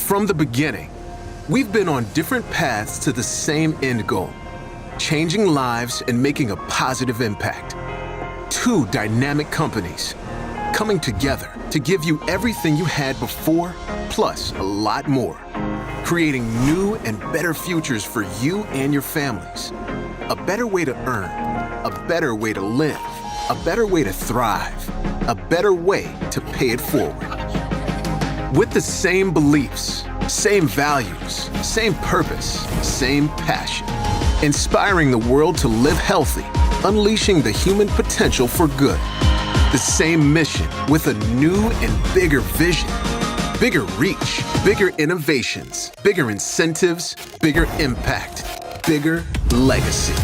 From the beginning, we've been on different paths to the same end goal, changing lives and making a positive impact. Two dynamic companies coming together to give you everything you had before, plus a lot more. Creating new and better futures for you and your families. A better way to earn, a better way to live, a better way to thrive, a better way to pay it forward. With the same beliefs, same values, same purpose, same passion. Inspiring the world to live healthy, unleashing the human potential for good. The same mission with a new and bigger vision. Bigger reach, bigger innovations, bigger incentives, bigger impact, bigger legacy.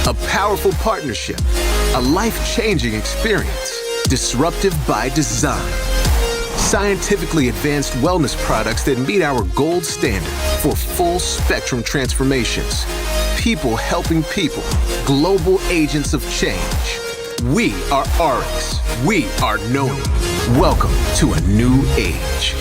A powerful partnership, a life-changing experience, disruptive by design. Scientifically advanced wellness products that meet our gold standard for full-spectrum transformations. People helping people, global agents of change. We are ARIIX. We are NewAge. Welcome to a new age.